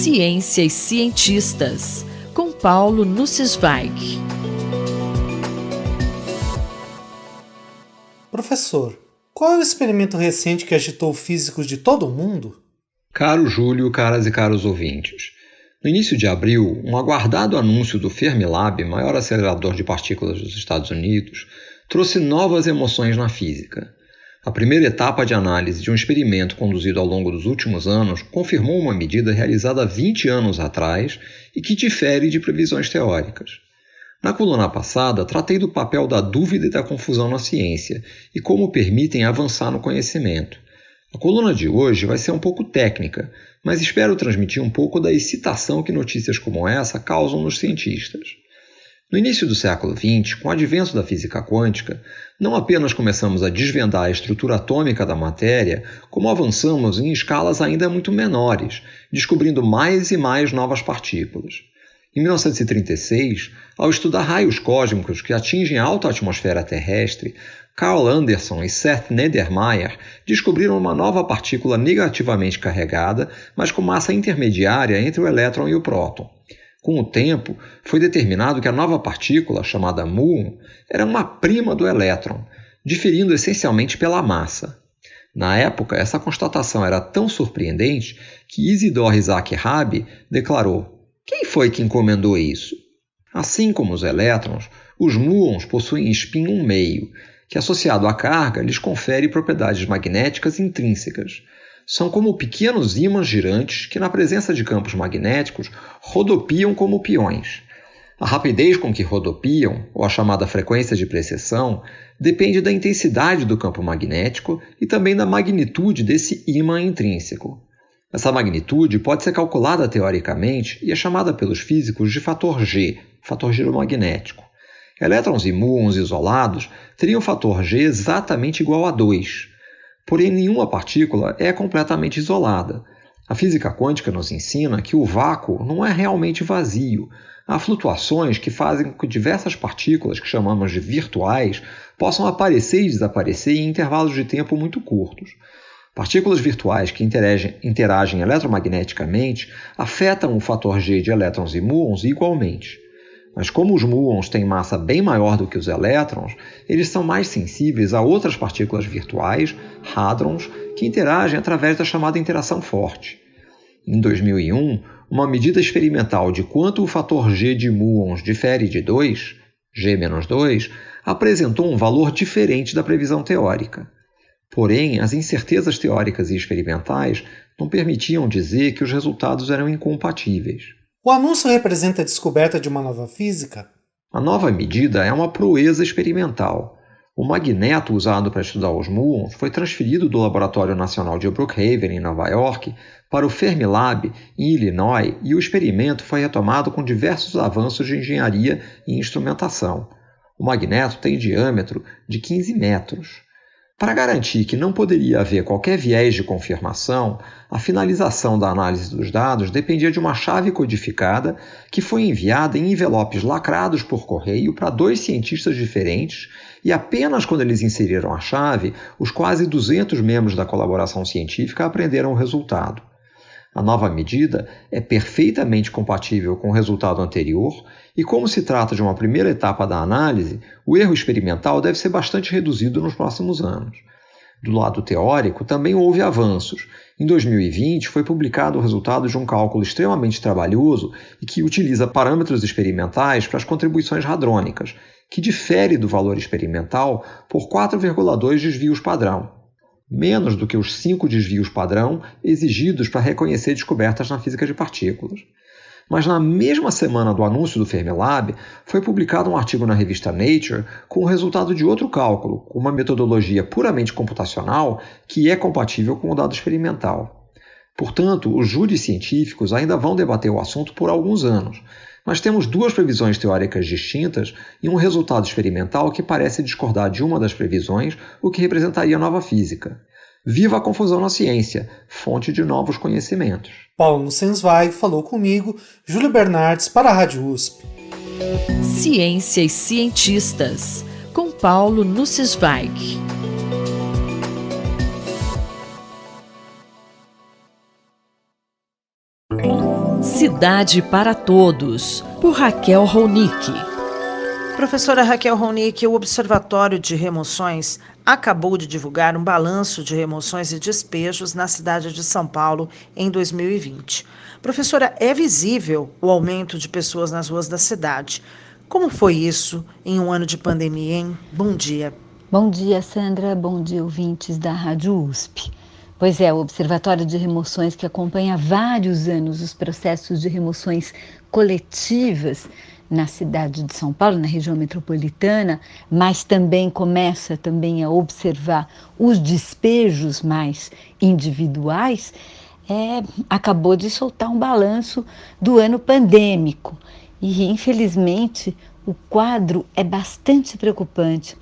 Ciência e cientistas, com Paulo Nussweig. Professor, qual é o experimento recente que agitou físicos de todo o mundo? Caro Júlio, caras e caros ouvintes, no início de abril, um aguardado anúncio do Fermilab, maior acelerador de partículas dos Estados Unidos, trouxe novas emoções na física. A primeira etapa de análise de um experimento conduzido ao longo dos últimos anos confirmou uma medida realizada há 20 anos atrás e que difere de previsões teóricas. Na coluna passada, tratei do papel da dúvida e da confusão na ciência e como permitem avançar no conhecimento. A coluna de hoje vai ser um pouco técnica, mas espero transmitir um pouco da excitação que notícias como essa causam nos cientistas. No início do século XX, com o advento da física quântica, não apenas começamos a desvendar a estrutura atômica da matéria, como avançamos em escalas ainda muito menores, descobrindo mais e mais novas partículas. Em 1936, ao estudar raios cósmicos que atingem a alta atmosfera terrestre, Carl Anderson e Seth Neddermeyer descobriram uma nova partícula negativamente carregada, mas com massa intermediária entre o elétron e o próton. Com o tempo, foi determinado que a nova partícula, chamada muon, era uma prima do elétron, diferindo essencialmente pela massa. Na época, essa constatação era tão surpreendente que Isidor Isaac Rabi declarou: "Quem foi que encomendou isso?" Assim como os elétrons, os muons possuem spin 1,5, que associado à carga lhes confere propriedades magnéticas intrínsecas. São como pequenos ímãs girantes que, na presença de campos magnéticos, rodopiam como peões. A rapidez com que rodopiam, ou a chamada frequência de precessão, depende da intensidade do campo magnético e também da magnitude desse ímã intrínseco. Essa magnitude pode ser calculada teoricamente e é chamada pelos físicos de fator G, fator giromagnético. Elétrons e muons isolados teriam fator G exatamente igual a 2. Porém, nenhuma partícula é completamente isolada. A física quântica nos ensina que o vácuo não é realmente vazio. Há flutuações que fazem com que diversas partículas, que chamamos de virtuais, possam aparecer e desaparecer em intervalos de tempo muito curtos. Partículas virtuais que interagem eletromagneticamente afetam o fator G de elétrons e muons igualmente. Mas como os muons têm massa bem maior do que os elétrons, eles são mais sensíveis a outras partículas virtuais, hadrons, que interagem através da chamada interação forte. Em 2001, uma medida experimental de quanto o fator G de muons difere de 2, G-2, apresentou um valor diferente da previsão teórica. Porém, as incertezas teóricas e experimentais não permitiam dizer que os resultados eram incompatíveis. O anúncio representa a descoberta de uma nova física? A nova medida é uma proeza experimental. O magneto usado para estudar os muons foi transferido do Laboratório Nacional de Brookhaven, em Nova York, para o Fermilab, em Illinois, e o experimento foi retomado com diversos avanços de engenharia e instrumentação. O magneto tem diâmetro de 15 metros. Para garantir que não poderia haver qualquer viés de confirmação, a finalização da análise dos dados dependia de uma chave codificada que foi enviada em envelopes lacrados por correio para 2 cientistas diferentes e apenas quando eles inseriram a chave, os quase 200 membros da colaboração científica aprenderam o resultado. A nova medida é perfeitamente compatível com o resultado anterior e, como se trata de uma primeira etapa da análise, o erro experimental deve ser bastante reduzido nos próximos anos. Do lado teórico, também houve avanços. Em 2020, foi publicado o resultado de um cálculo extremamente trabalhoso e que utiliza parâmetros experimentais para as contribuições hadrônicas, que difere do valor experimental por 4,2 desvios padrão. Menos do que os 5 desvios padrão exigidos para reconhecer descobertas na física de partículas. Mas na mesma semana do anúncio do Fermilab, foi publicado um artigo na revista Nature com o resultado de outro cálculo, com uma metodologia puramente computacional que é compatível com o dado experimental. Portanto, os júris científicos ainda vão debater o assunto por alguns anos, mas temos 2 previsões teóricas distintas e um resultado experimental que parece discordar de uma das previsões, o que representaria nova física. Viva a confusão na ciência, fonte de novos conhecimentos. Paulo Nussweig falou comigo, Júlio Bernardes, para a Rádio USP. Ciência e cientistas, com Paulo Nussweig. Cidade para Todos, por Raquel Ronick. Professora Raquel Ronick, o Observatório de Remoções acabou de divulgar um balanço de remoções e despejos na cidade de São Paulo em 2020. Professora, é visível o aumento de pessoas nas ruas da cidade. Como foi isso em um ano de pandemia, hein? Bom dia. Bom dia, Sandra. Bom dia, ouvintes da Rádio USP. Pois é, o Observatório de Remoções, que acompanha há vários anos os processos de remoções coletivas na cidade de São Paulo, na região metropolitana, mas também começa a observar os despejos mais individuais, acabou de soltar um balanço do ano pandêmico. E, infelizmente, o quadro é bastante preocupante.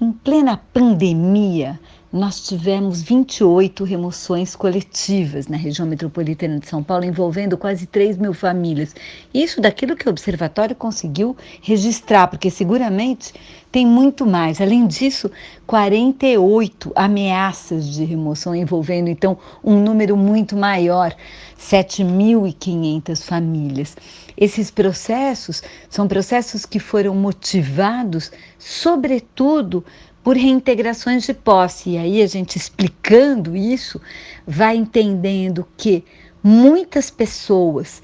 Em plena pandemia, nós tivemos 28 remoções coletivas na região metropolitana de São Paulo, envolvendo quase 3 mil famílias. Isso daquilo que o Observatório conseguiu registrar, porque seguramente tem muito mais. Além disso, 48 ameaças de remoção, envolvendo então um número muito maior, 7.500 famílias. Esses processos são processos que foram motivados, sobretudo, por reintegrações de posse. E aí a gente explicando isso, vai entendendo que muitas pessoas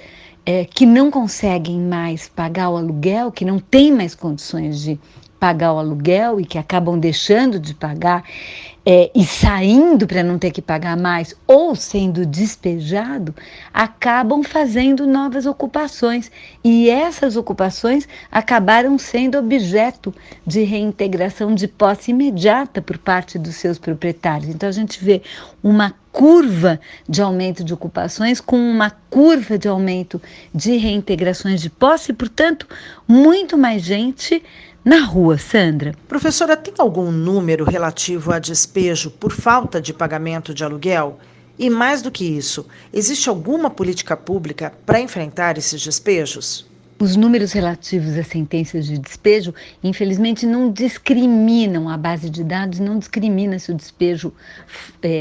que não conseguem mais pagar o aluguel, que não têm mais condições de pagar o aluguel e que acabam deixando de pagar e saindo para não ter que pagar mais ou sendo despejado, acabam fazendo novas ocupações. E essas ocupações acabaram sendo objeto de reintegração de posse imediata por parte dos seus proprietários. Então a gente vê uma curva de aumento de ocupações com uma curva de aumento de reintegrações de posse, e, portanto, muito mais gente na rua, Sandra. Professora, tem algum número relativo a despejo por falta de pagamento de aluguel? E mais do que isso, existe alguma política pública para enfrentar esses despejos? Os números relativos às sentenças de despejo, infelizmente, não discriminam, a base de dados não discrimina se o despejo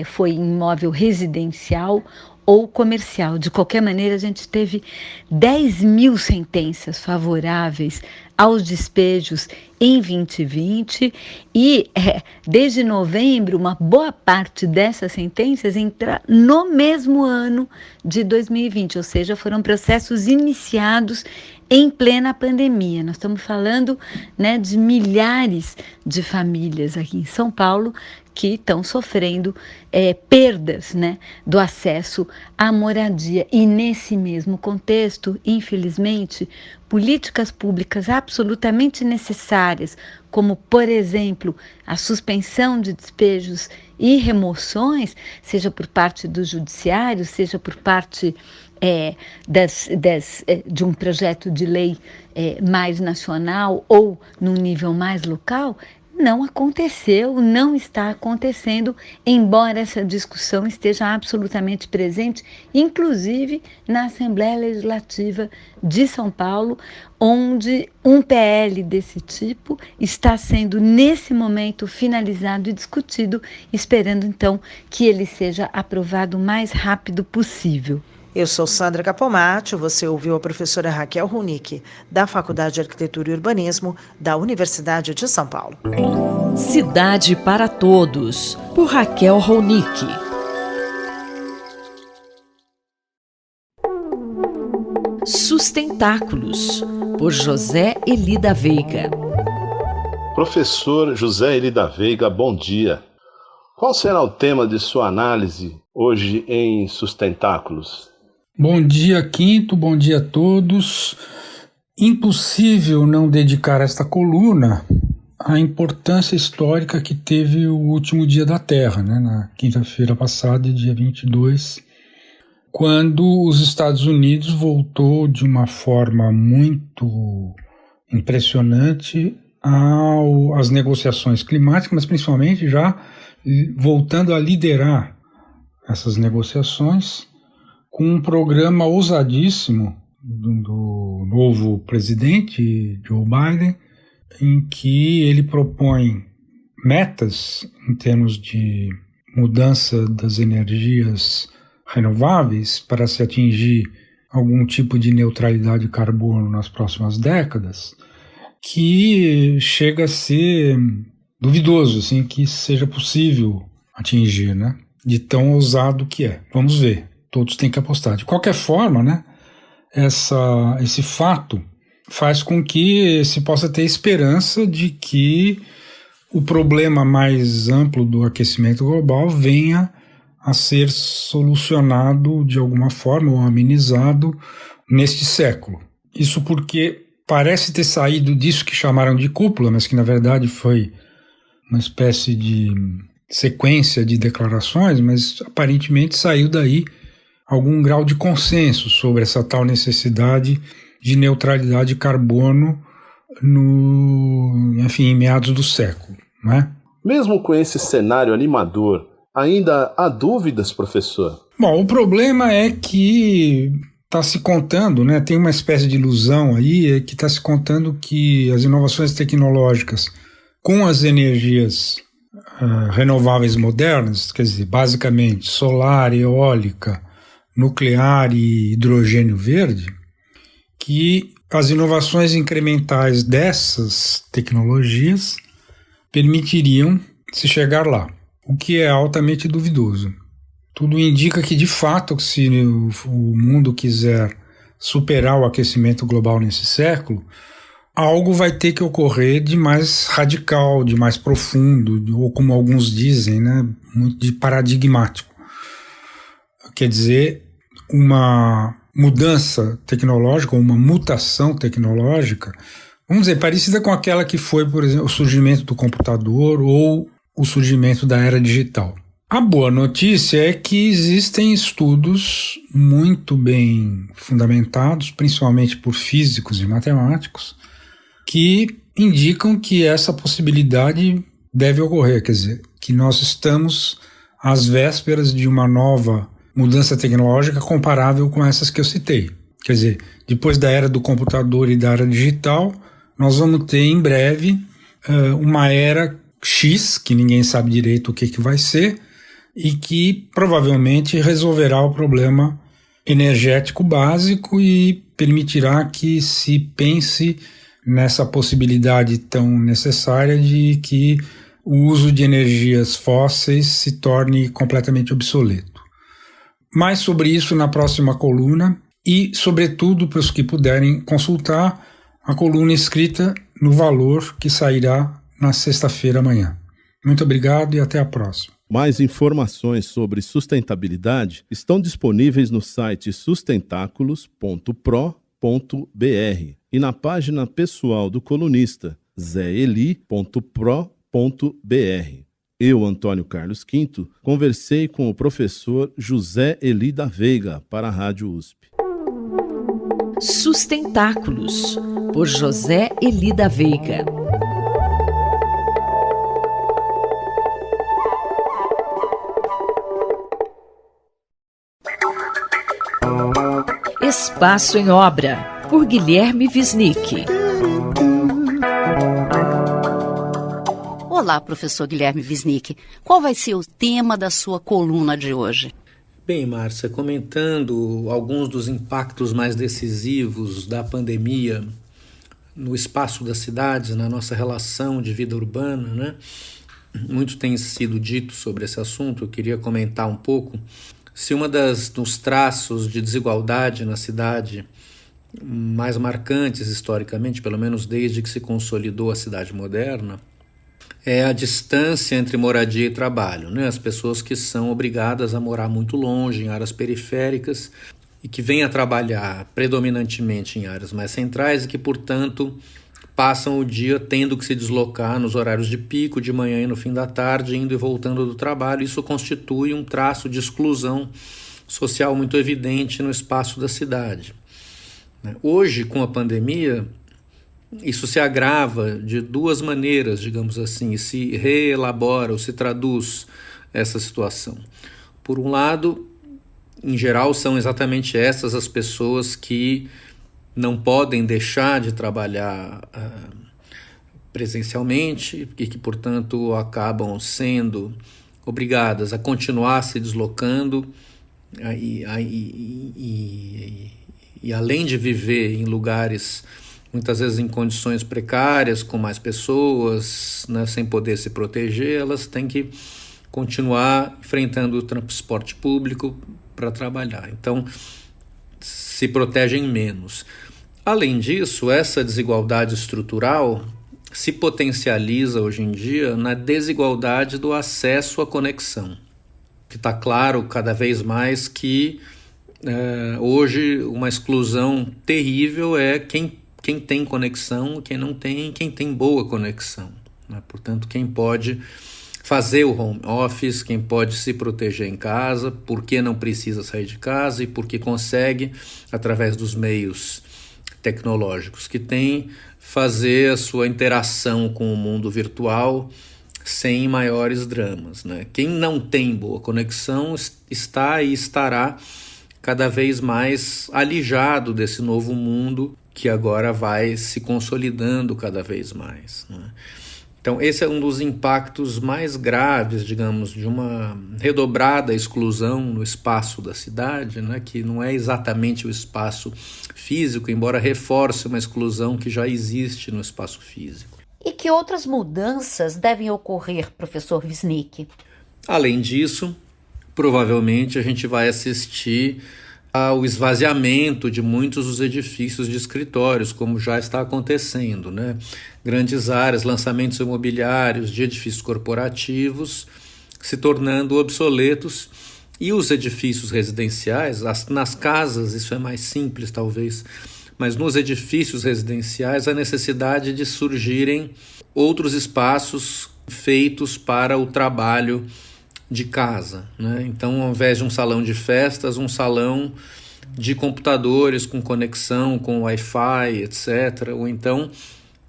foi em imóvel residencial ou comercial. De qualquer maneira, a gente teve 10 mil sentenças favoráveis aos despejos em 2020 e desde novembro uma boa parte dessas sentenças entra no mesmo ano de 2020, ou seja, foram processos iniciados em plena pandemia. Nós estamos falando, de milhares de famílias aqui em São Paulo que estão sofrendo perdas, do acesso à moradia. E nesse mesmo contexto, infelizmente, políticas públicas absolutamente necessárias, como, por exemplo, a suspensão de despejos e remoções, seja por parte do judiciário, seja por parte de um projeto de lei mais nacional ou num nível mais local, não aconteceu, não está acontecendo, embora essa discussão esteja absolutamente presente, inclusive na Assembleia Legislativa de São Paulo, onde um PL desse tipo está sendo, nesse momento, finalizado e discutido, esperando, então, que ele seja aprovado o mais rápido possível. Eu sou Sandra Capomatti, você ouviu a professora Raquel Ronick, da Faculdade de Arquitetura e Urbanismo da Universidade de São Paulo. Cidade para Todos, por Raquel Ronick. Sustentáculos, por José Eli da Veiga. Professor José Eli da Veiga, bom dia. Qual será o tema de sua análise hoje em Sustentáculos? Bom dia, Quinto, bom dia a todos. Impossível não dedicar esta coluna à importância histórica que teve o último dia da Terra, na quinta-feira passada, dia 22, quando os Estados Unidos voltou de uma forma muito impressionante às negociações climáticas, mas principalmente já voltando a liderar essas negociações, com um programa ousadíssimo do novo presidente, Joe Biden, em que ele propõe metas em termos de mudança das energias renováveis para se atingir algum tipo de neutralidade de carbono nas próximas décadas, que chega a ser duvidoso, assim, que seja possível atingir, né? De tão ousado que é. Vamos ver, todos têm que apostar. De qualquer forma, né, esse fato faz com que se possa ter esperança de que o problema mais amplo do aquecimento global venha a ser solucionado de alguma forma ou amenizado neste século. Isso porque parece ter saído disso que chamaram de cúpula, mas que na verdade foi uma espécie de sequência de declarações, mas aparentemente saiu daí algum grau de consenso sobre essa tal necessidade de neutralidade de carbono em meados do século, né? Mesmo com esse cenário animador, ainda há dúvidas, professor? Bom, o problema é que está se contando, né? Tem uma espécie de ilusão aí, que está se contando que as inovações tecnológicas com as energias renováveis modernas, quer dizer, basicamente solar, eólica, nuclear e hidrogênio verde, que as inovações incrementais dessas tecnologias permitiriam se chegar lá, o que é altamente duvidoso. Tudo indica que, de fato, se o mundo quiser superar o aquecimento global nesse século, algo vai ter que ocorrer de mais radical, de mais profundo, ou como alguns dizem, né, muito de paradigmático. Quer dizer, uma mudança tecnológica, uma mutação tecnológica, vamos dizer, parecida com aquela que foi, por exemplo, o surgimento do computador ou o surgimento da era digital. A boa notícia é que existem estudos muito bem fundamentados, principalmente por físicos e matemáticos, que indicam que essa possibilidade deve ocorrer, quer dizer, que nós estamos às vésperas de uma nova mudança tecnológica comparável com essas que eu citei. Quer dizer, depois da era do computador e da era digital, nós vamos ter em breve uma era X, que ninguém sabe direito o que vai ser, e que provavelmente resolverá o problema energético básico e permitirá que se pense nessa possibilidade tão necessária de que o uso de energias fósseis se torne completamente obsoleto. Mais sobre isso na próxima coluna e, sobretudo, para os que puderem consultar a coluna escrita no Valor, que sairá na sexta-feira amanhã. Muito obrigado e até a próxima. Mais informações sobre sustentabilidade estão disponíveis no site sustentáculos.pro.br e na página pessoal do colunista zeeli.pro.br. Eu, Antônio Carlos Quinto, conversei com o professor José Eli da Veiga para a Rádio USP. Sustentáculos, por José Eli da Veiga. Espaço em Obra, por Guilherme Wisnik. Olá, professor Guilherme Wisnik. Qual vai ser o tema da sua coluna de hoje? Bem, Márcia, comentando alguns dos impactos mais decisivos da pandemia no espaço das cidades, na nossa relação de vida urbana, né? Muito tem sido dito sobre esse assunto, eu queria comentar um pouco. Se dos traços de desigualdade na cidade mais marcantes historicamente, pelo menos desde que se consolidou a cidade moderna, é a distância entre moradia e trabalho, né? As pessoas que são obrigadas a morar muito longe, em áreas periféricas, e que vêm a trabalhar predominantemente em áreas mais centrais e que, portanto, passam o dia tendo que se deslocar nos horários de pico, de manhã e no fim da tarde, indo e voltando do trabalho. Isso constitui um traço de exclusão social muito evidente no espaço da cidade. Hoje, com a pandemia, isso se agrava de duas maneiras, digamos assim, e se reelabora ou se traduz essa situação. Por um lado, em geral, são exatamente essas as pessoas que não podem deixar de trabalhar presencialmente e que, portanto, acabam sendo obrigadas a continuar se deslocando e e além de viver em lugares muitas vezes em condições precárias, com mais pessoas, né, sem poder se proteger, elas têm que continuar enfrentando o transporte público para trabalhar. Então, se protegem menos. Além disso, essa desigualdade estrutural se potencializa hoje em dia na desigualdade do acesso à conexão, que está claro cada vez mais que hoje uma exclusão terrível é quem tem conexão, quem não tem, quem tem boa conexão, né? Portanto, quem pode fazer o home office, quem pode se proteger em casa, porque não precisa sair de casa e porque consegue, através dos meios tecnológicos que tem, fazer a sua interação com o mundo virtual sem maiores dramas, né? Quem não tem boa conexão está e estará cada vez mais alijado desse novo mundo que agora vai se consolidando cada vez mais, né? Então, esse é um dos impactos mais graves, digamos, de uma redobrada exclusão no espaço da cidade, né, que não é exatamente o espaço físico, embora reforce uma exclusão que já existe no espaço físico. E que outras mudanças devem ocorrer, professor Wisnik? Além disso, provavelmente a gente vai assistir ao esvaziamento de muitos dos edifícios de escritórios, como já está acontecendo, né? Grandes áreas, lançamentos imobiliários de edifícios corporativos se tornando obsoletos, e os edifícios residenciais, nas casas isso é mais simples talvez, mas nos edifícios residenciais a necessidade de surgirem outros espaços feitos para o trabalho de casa, né? Então, ao invés de um salão de festas, um salão de computadores com conexão, com Wi-Fi, etc. Ou então,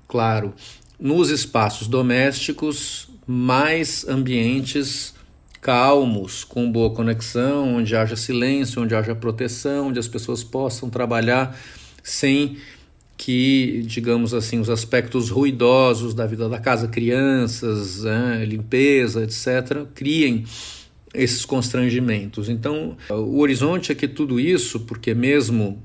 claro, nos espaços domésticos, mais ambientes calmos, com boa conexão, onde haja silêncio, onde haja proteção, onde as pessoas possam trabalhar sem que, digamos assim, os aspectos ruidosos da vida da casa, crianças, limpeza, etc., criem esses constrangimentos. Então, o horizonte é que tudo isso, porque mesmo,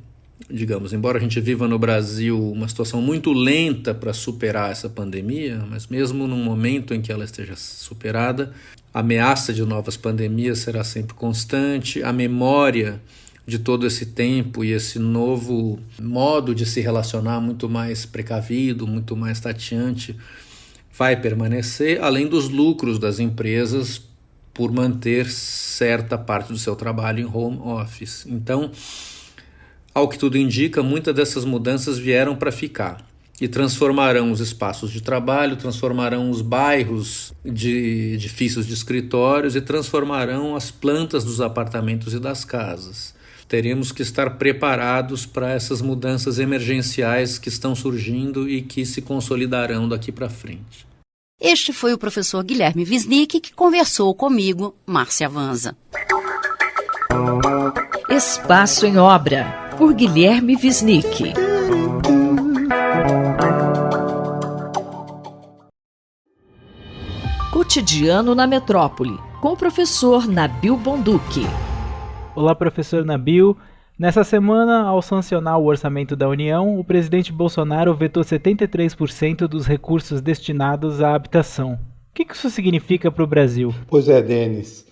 digamos, embora a gente viva no Brasil uma situação muito lenta para superar essa pandemia, mas mesmo num momento em que ela esteja superada, a ameaça de novas pandemias será sempre constante, a memória de todo esse tempo e esse novo modo de se relacionar muito mais precavido, muito mais tateante, vai permanecer, além dos lucros das empresas por manter certa parte do seu trabalho em home office. Então, ao que tudo indica, muitas dessas mudanças vieram para ficar e transformarão os espaços de trabalho, transformarão os bairros de edifícios de escritórios e transformarão as plantas dos apartamentos e das casas. Teremos que estar preparados para essas mudanças emergenciais que estão surgindo e que se consolidarão daqui para frente. Este foi o professor Guilherme Wisnik que conversou comigo, Márcia Vanza. Espaço em Obra, por Guilherme Wisnik. Cotidiano na Metrópole, com o professor Nabil Bonduki. Olá, professor Nabil. Nessa semana, ao sancionar o orçamento da União, o presidente Bolsonaro vetou 73% dos recursos destinados à habitação. O que isso significa para o Brasil? Pois é, Denis.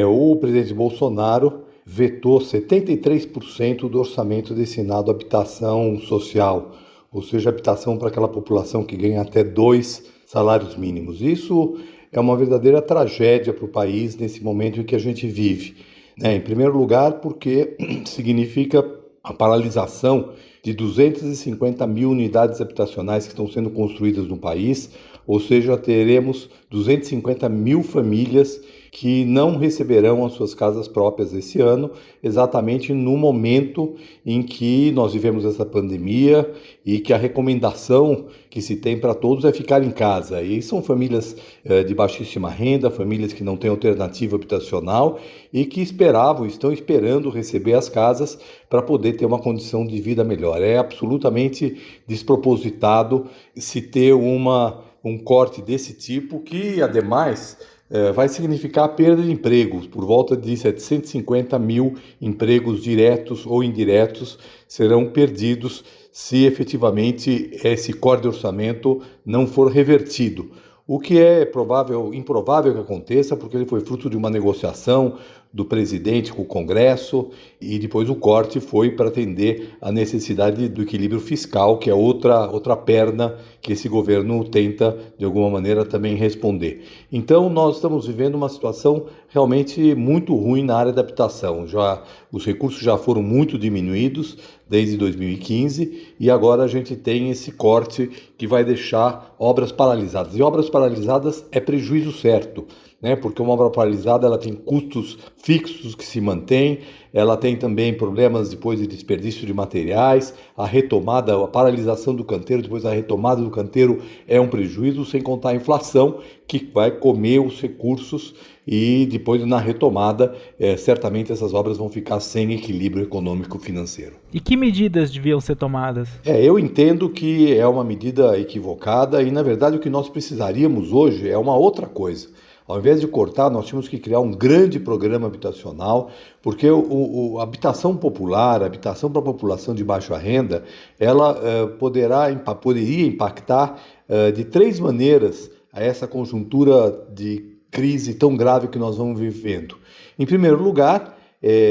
O presidente Bolsonaro vetou 73% do orçamento destinado à habitação social, ou seja, habitação para aquela população que ganha até 2 salários mínimos. Isso é uma verdadeira tragédia para o país nesse momento em que a gente vive. Em primeiro lugar, porque significa a paralisação de 250 mil unidades habitacionais que estão sendo construídas no país, ou seja, teremos 250 mil famílias que não receberão as suas casas próprias esse ano, exatamente no momento em que nós vivemos essa pandemia e que a recomendação que se tem para todos é ficar em casa. E são famílias de baixíssima renda, famílias que não têm alternativa habitacional e que estão esperando receber as casas para poder ter uma condição de vida melhor. É absolutamente despropositado se ter um corte desse tipo que, ademais, vai significar a perda de empregos. Por volta de 750 mil empregos diretos ou indiretos serão perdidos se efetivamente esse corte de orçamento não for revertido. O que é improvável que aconteça, porque ele foi fruto de uma negociação do presidente com o Congresso e depois o corte foi para atender a necessidade do equilíbrio fiscal, que é outra perna que esse governo tenta, de alguma maneira, também responder. Então, nós estamos vivendo uma situação realmente muito ruim na área da habitação. Os recursos já foram muito diminuídos desde 2015 e agora a gente tem esse corte que vai deixar obras paralisadas. E obras paralisadas é prejuízo certo, né? Porque uma obra paralisada ela tem custos fixos que se mantêm, ela tem também problemas depois de desperdício de materiais, a paralisação do canteiro, depois a retomada do canteiro é um prejuízo, sem contar a inflação que vai comer os recursos e depois na retomada certamente essas obras vão ficar sem equilíbrio econômico-financeiro. E que medidas deviam ser tomadas? Eu entendo que é uma medida equivocada e na verdade o que nós precisaríamos hoje é uma outra coisa. Ao invés de cortar, nós tínhamos que criar um grande programa habitacional, porque a habitação popular, a habitação para a população de baixa renda, ela poderia impactar de 3 maneiras a essa conjuntura de crise tão grave que nós vamos vivendo. Em primeiro lugar,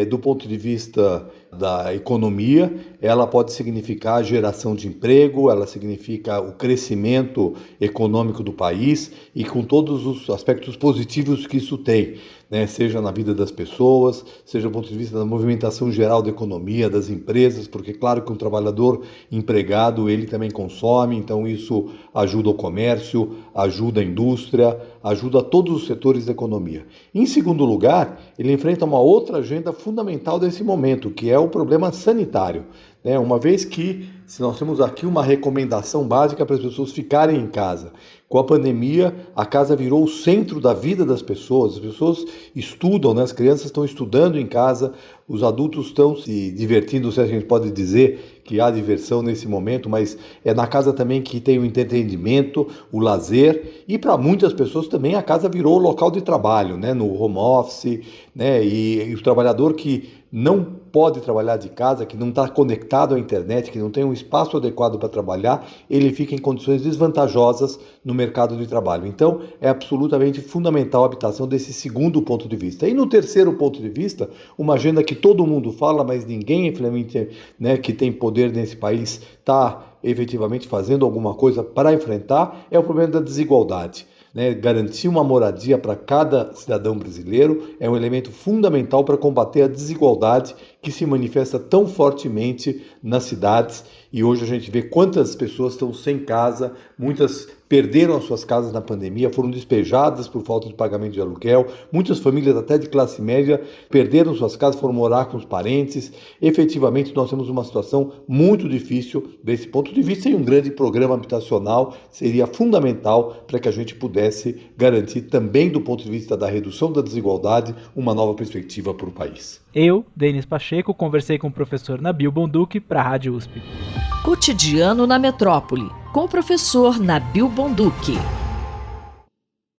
do ponto de vista da economia, ela pode significar a geração de emprego, ela significa o crescimento econômico do país e com todos os aspectos positivos que isso tem, né? Seja na vida das pessoas, seja do ponto de vista da movimentação geral da economia, das empresas, porque claro que um trabalhador empregado, ele também consome, então isso ajuda o comércio, ajuda a indústria, ajuda todos os setores da economia. Em segundo lugar, ele enfrenta uma outra agenda fundamental desse momento, que é o problema sanitário, né? Uma vez que, se nós temos aqui uma recomendação básica para as pessoas ficarem em casa, com a pandemia, a casa virou o centro da vida das pessoas, as pessoas estudam, né? As crianças estão estudando em casa, os adultos estão se divertindo, não sei se a gente pode dizer que há diversão nesse momento, mas é na casa também que tem o entretenimento, o lazer, e para muitas pessoas também a casa virou o local de trabalho, né? No home office, né? E o trabalhador que não pode trabalhar de casa, que não está conectado à internet, que não tem um espaço adequado para trabalhar, ele fica em condições desvantajosas no mercado de trabalho. Então, é absolutamente fundamental a habitação desse segundo ponto de vista. E no terceiro ponto de vista, uma agenda que todo mundo fala, mas ninguém, infelizmente, né, que tem poder nesse país está efetivamente fazendo alguma coisa para enfrentar, é o problema da desigualdade. Garantir uma moradia para cada cidadão brasileiro é um elemento fundamental para combater a desigualdade que se manifesta tão fortemente nas cidades e hoje a gente vê quantas pessoas estão sem casa, muitas perderam as suas casas na pandemia, foram despejadas por falta de pagamento de aluguel, muitas famílias até de classe média perderam suas casas, foram morar com os parentes. Efetivamente nós temos uma situação muito difícil desse ponto de vista e um grande programa habitacional seria fundamental para que a gente pudesse garantir também do ponto de vista da redução da desigualdade uma nova perspectiva para o país. Eu, Denis Pacheco, conversei com o professor Nabil Bonduki para a Rádio USP. Cotidiano na Metrópole, com o professor Nabil Bonduki.